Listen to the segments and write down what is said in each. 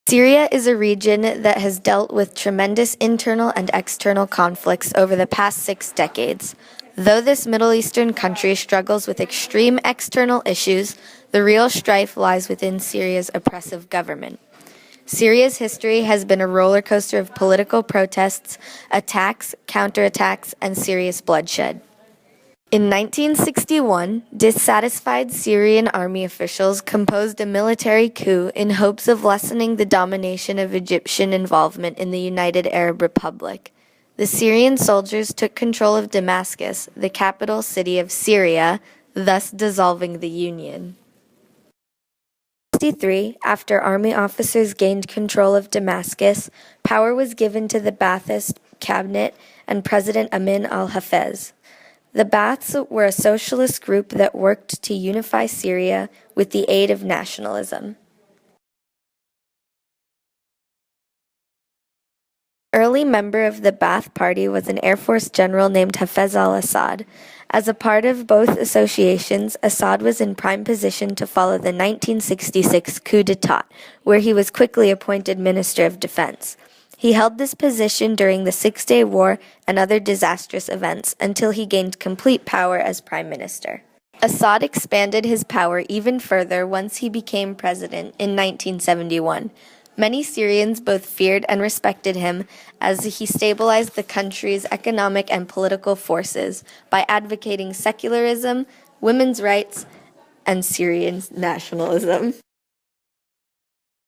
Syria is a region that has dealt with tremendous internal and external conflicts over the past 6 decades. Though this Middle Eastern country struggles with extreme external issues, the real strife lies within Syria's oppressive government. Syria's history has been a roller coaster of political protests, attacks, counterattacks, and serious bloodshed. In 1961, dissatisfied Syrian army officials composed a military coup in hopes of lessening the domination of Egyptian involvement in the United Arab Republic. The Syrian soldiers took control of Damascus, the capital city of Syria, thus dissolving the Union. In 1963, after army officers gained control of Damascus, power was given to the Ba'athist cabinet and President Amin al-Hafez. The Ba'aths were a socialist group that worked to unify Syria with the aid of nationalism. An early member of the Ba'ath Party was an Air Force general named Hafez al-Assad. As a part of both associations, Assad was in prime position to follow the 1966 coup d'etat, where he was quickly appointed Minister of Defense. He held this position during the Six-Day War and other disastrous events until he gained complete power as prime minister. Assad expanded his power even further once he became president in 1971. Many Syrians both feared and respected him as he stabilized the country's economic and political forces by advocating secularism, women's rights, and Syrian nationalism.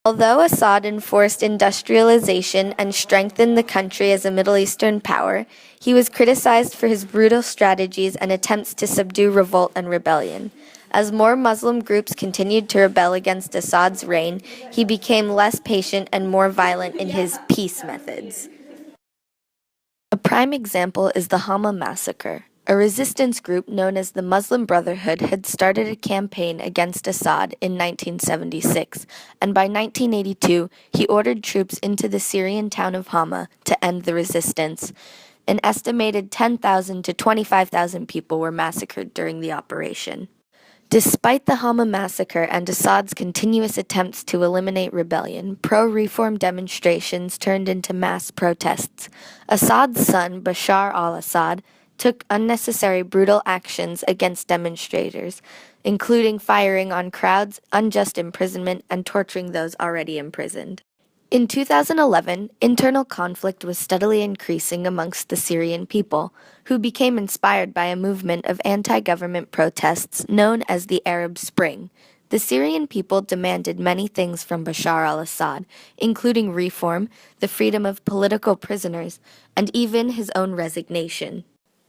Although Assad enforced industrialization and strengthened the country as a Middle Eastern power, he was criticized for his brutal strategies and attempts to subdue revolt and rebellion. As more Muslim groups continued to rebel against Assad's reign, he became less patient and more violent in his peace methods. A prime example is the Hama massacre. A resistance group known as the Muslim Brotherhood had started a campaign against Assad in 1976, and by 1982 he ordered troops into the Syrian town of Hama to end the resistance. An estimated 10,000 to 25,000 people were massacred during the operation. Despite the Hama massacre and Assad's continuous attempts to eliminate rebellion, pro-reform demonstrations turned into mass protests. Assad's son, Bashar al-Assad, took unnecessary brutal actions against demonstrators, including firing on crowds, unjust imprisonment, and torturing those already imprisoned. In 2011, internal conflict was steadily increasing amongst the Syrian people, who became inspired by a movement of anti-government protests known as the Arab Spring. The Syrian people demanded many things from Bashar al-Assad, including reform, the freedom of political prisoners, and even his own resignation.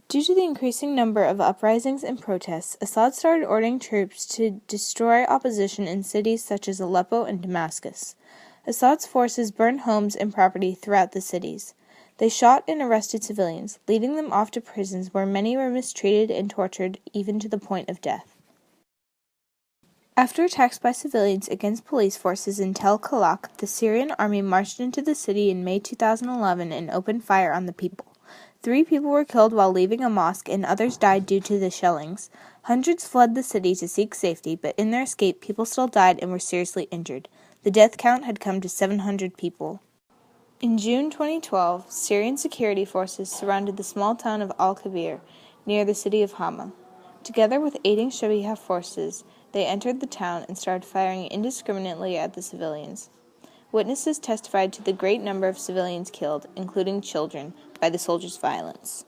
Due to the increasing number of uprisings and protests, Assad started ordering troops to destroy opposition in cities such as Aleppo and Damascus. Assad's forces burned homes and property throughout the cities. They shot and arrested civilians, leading them off to prisons where many were mistreated and tortured, even to the point of death. After attacks by civilians against police forces in Tel Kalak, the Syrian army marched into the city in May 2011 and opened fire on the people. 3 people were killed while leaving a mosque and others died due to the shellings. Hundreds fled the city to seek safety, but in their escape, people still died and were seriously injured. The death count had come to 700 people. In June 2012, Syrian security forces surrounded the small town of Al-Kabir, near the city of Hama. Together with aiding Shabiha forces, they entered the town and started firing indiscriminately at the civilians. Witnesses testified to the great number of civilians killed, including children, by the soldiers' violence.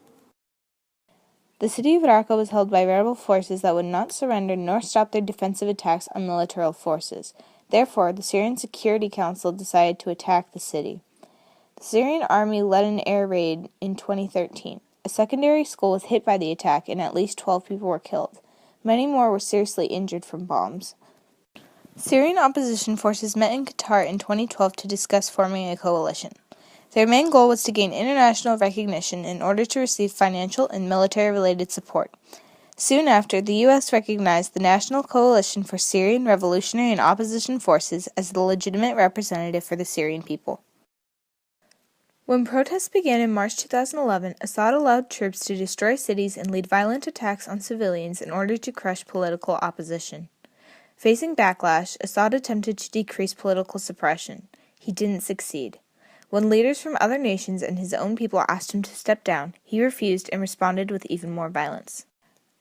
The city of Raqqa was held by rebel forces that would not surrender nor stop their defensive attacks on military forces. Therefore, the Syrian Security Council decided to attack the city. The Syrian army led an air raid in 2013. A secondary school was hit by the attack and at least 12 people were killed. Many more were seriously injured from bombs. Syrian opposition forces met in Qatar in 2012 to discuss forming a coalition. Their main goal was to gain international recognition in order to receive financial and military-related support. Soon after, the U.S. recognized the National Coalition for Syrian Revolutionary and Opposition Forces as the legitimate representative for the Syrian people. When protests began in March 2011, Assad allowed troops to destroy cities and lead violent attacks on civilians in order to crush political opposition. Facing backlash, Assad attempted to decrease political suppression. He didn't succeed. When leaders from other nations and his own people asked him to step down, he refused and responded with even more violence.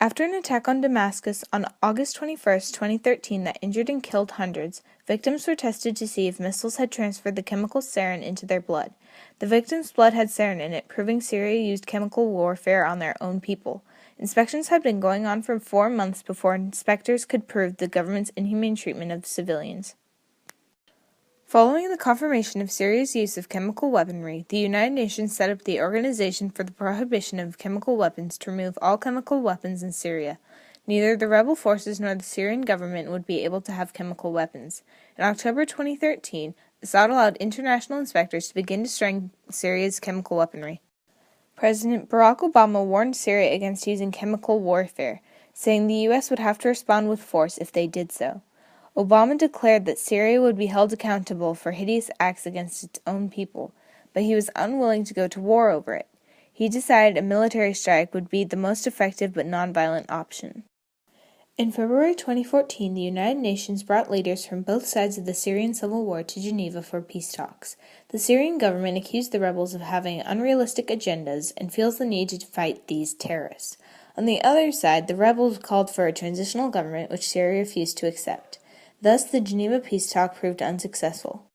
After an attack on Damascus on August 21, 2013 that injured and killed hundreds, victims were tested to see if missiles had transferred the chemical sarin into their blood. The victims' blood had sarin in it, proving Syria used chemical warfare on their own people. Inspections had been going on for 4 months before inspectors could prove the government's inhumane treatment of civilians. Following the confirmation of Syria's use of chemical weaponry, the United Nations set up the Organization for the Prohibition of Chemical Weapons to remove all chemical weapons in Syria. Neither the rebel forces nor the Syrian government would be able to have chemical weapons. In October 2013, Assad allowed international inspectors to begin destroying Syria's chemical weaponry. President Barack Obama warned Syria against using chemical warfare, saying the U.S. would have to respond with force if they did so. Obama declared that Syria would be held accountable for hideous acts against its own people, but he was unwilling to go to war over it. He decided a military strike would be the most effective but nonviolent option. In February 2014, the United Nations brought leaders from both sides of the Syrian civil war to Geneva for peace talks. The Syrian government accused the rebels of having unrealistic agendas and feels the need to fight these terrorists. On the other side, the rebels called for a transitional government which Syria refused to accept. Thus, the Geneva peace talk proved unsuccessful.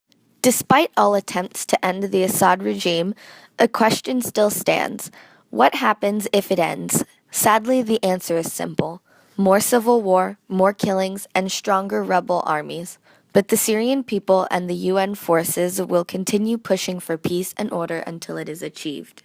Despite all attempts to end the Assad regime, a question still stands. What happens if it ends? Sadly, the answer is simple. More civil war, more killings, and stronger rebel armies. But the Syrian people and the UN forces will continue pushing for peace and order until it is achieved.